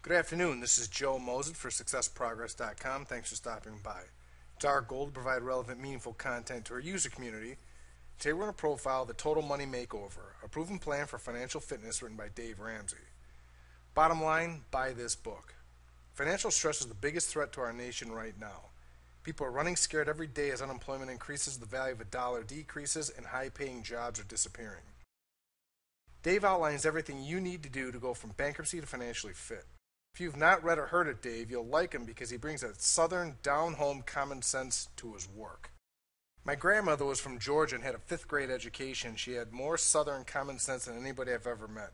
Good afternoon. This is Joe Mosen for SuccessProgress.com. Thanks for stopping by. It's our goal to provide relevant, meaningful content to our user community. Today we're going to profile the Total Money Makeover, a proven plan for financial fitness written by Dave Ramsey. Bottom line, buy this book. Financial stress is the biggest threat to our nation right now. People are running scared every day as unemployment increases, the value of a dollar decreases, and high-paying jobs are disappearing. Dave outlines everything you need to do to go from bankruptcy to financially fit. If you've not read or heard of Dave, you'll like him because he brings a southern, down-home common sense to his work. My grandmother was from Georgia and had a 5th grade education. She had more southern common sense than anybody I've ever met.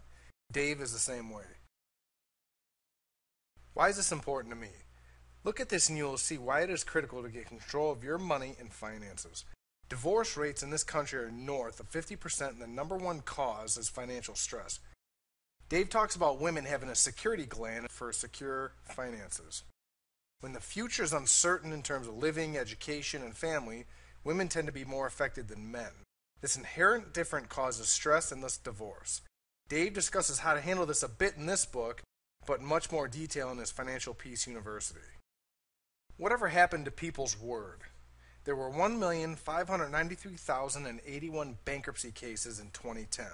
Dave is the same way. Why is this important to me? Look at this and you'll see why it is critical to get control of your money and finances. Divorce rates in this country are north of 50%, and the number one cause is financial stress. Dave talks about women having a security gland for secure finances. When the future is uncertain in terms of living, education, and family, women tend to be more affected than men. This inherent difference causes stress and thus divorce. Dave discusses how to handle this a bit in this book, but in much more detail in his Financial Peace University. Whatever happened to people's word? There were 1,593,081 bankruptcy cases in 2010.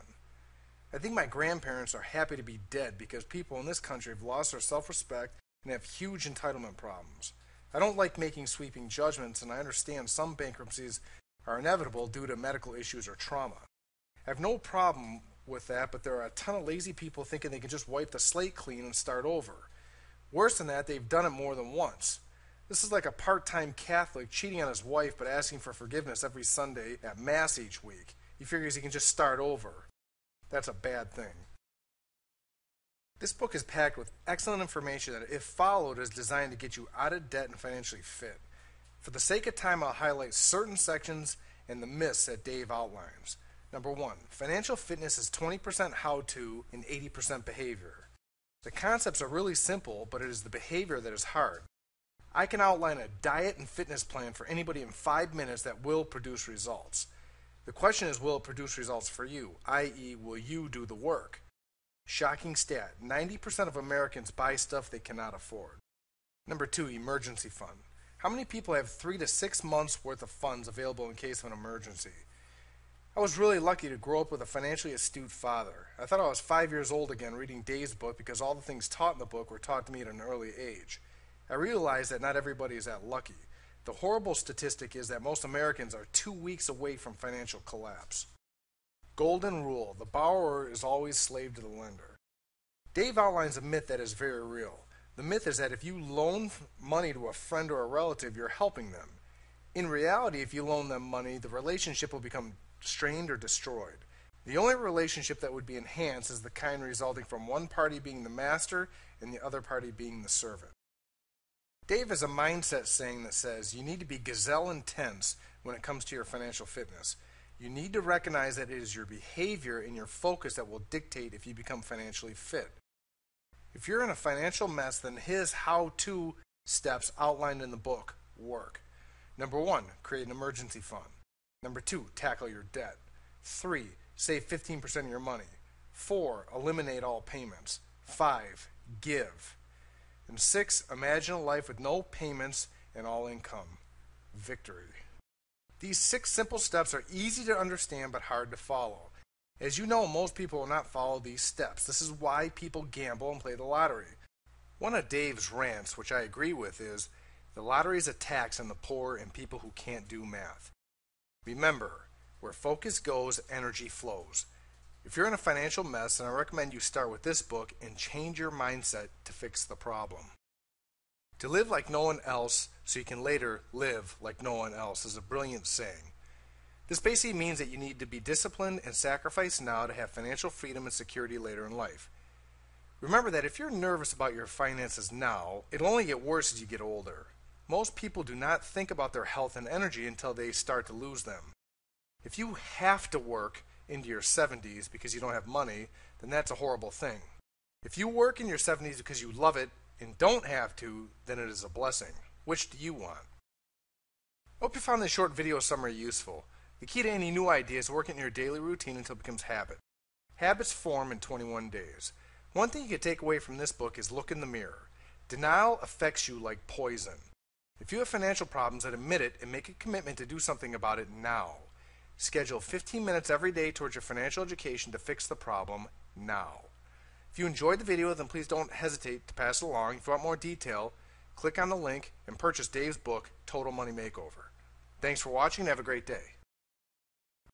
I think my grandparents are happy to be dead because people in this country have lost their self-respect and have huge entitlement problems. I don't like making sweeping judgments, and I understand some bankruptcies are inevitable due to medical issues or trauma. I have no problem with that, but there are a ton of lazy people thinking they can just wipe the slate clean and start over. Worse than that, they've done it more than once. This is like a part-time Catholic cheating on his wife but asking for forgiveness every Sunday at Mass each week. He figures he can just start over. That's a bad thing. This book is packed with excellent information that, if followed, is designed to get you out of debt and financially fit. For the sake of time, I'll highlight certain sections and the myths that Dave outlines. Number 1, financial fitness is 20% how-to and 80% behavior. The concepts are really simple, but it is the behavior that is hard. I can outline a diet and fitness plan for anybody in 5 minutes that will produce results. The question is, will it produce results for you, i.e., will you do the work? Shocking stat, 90% of Americans buy stuff they cannot afford. Number 2, emergency fund. How many people have 3 to 6 months worth of funds available in case of an emergency? I was really lucky to grow up with a financially astute father. I thought I was 5 years old again reading Dave's book because all the things taught in the book were taught to me at an early age. I realized that not everybody is that lucky. The horrible statistic is that most Americans are 2 weeks away from financial collapse. Golden rule: the borrower is always slave to the lender. Dave outlines a myth that is very real. The myth is that if you loan money to a friend or a relative, you're helping them. In reality, if you loan them money, the relationship will become strained or destroyed. The only relationship that would be enhanced is the kind resulting from one party being the master and the other party being the servant. Dave has a mindset saying that says you need to be gazelle intense when it comes to your financial fitness. You need to recognize that it is your behavior and your focus that will dictate if you become financially fit. If you're in a financial mess, then his how-to steps outlined in the book work. Number 1, create an emergency fund. Number 2, tackle your debt. 3, save 15% of your money. 4, eliminate all payments. 5, give. And 6, imagine a life with no payments and all income. Victory. These 6 simple steps are easy to understand but hard to follow. As you know, most people will not follow these steps. This is why people gamble and play the lottery. One of Dave's rants, which I agree with, is the lottery is a tax on the poor and people who can't do math. Remember, where focus goes, energy flows. If you're in a financial mess, then I recommend you start with this book and change your mindset to fix the problem. To live like no one else so you can later live like no one else is a brilliant saying. This basically means that you need to be disciplined and sacrifice now to have financial freedom and security later in life. Remember that if you're nervous about your finances now, it'll only get worse as you get older. Most people do not think about their health and energy until they start to lose them. If you have to work into your 70s because you don't have money, then that's a horrible thing. If you work in your 70s because you love it and don't have to, then it is a blessing. Which do you want? I hope you found this short video summary useful. The key to any new idea is working in your daily routine until it becomes habit. Habits form in 21 days. One thing you can take away from this book is look in the mirror. Denial affects you like poison. If you have financial problems, then admit it and make a commitment to do something about it now. Schedule 15 minutes every day towards your financial education to fix the problem now. If you enjoyed the video, then please don't hesitate to pass it along. If you want more detail, click on the link and purchase Dave's book, Total Money Makeover. Thanks for watching and have a great day.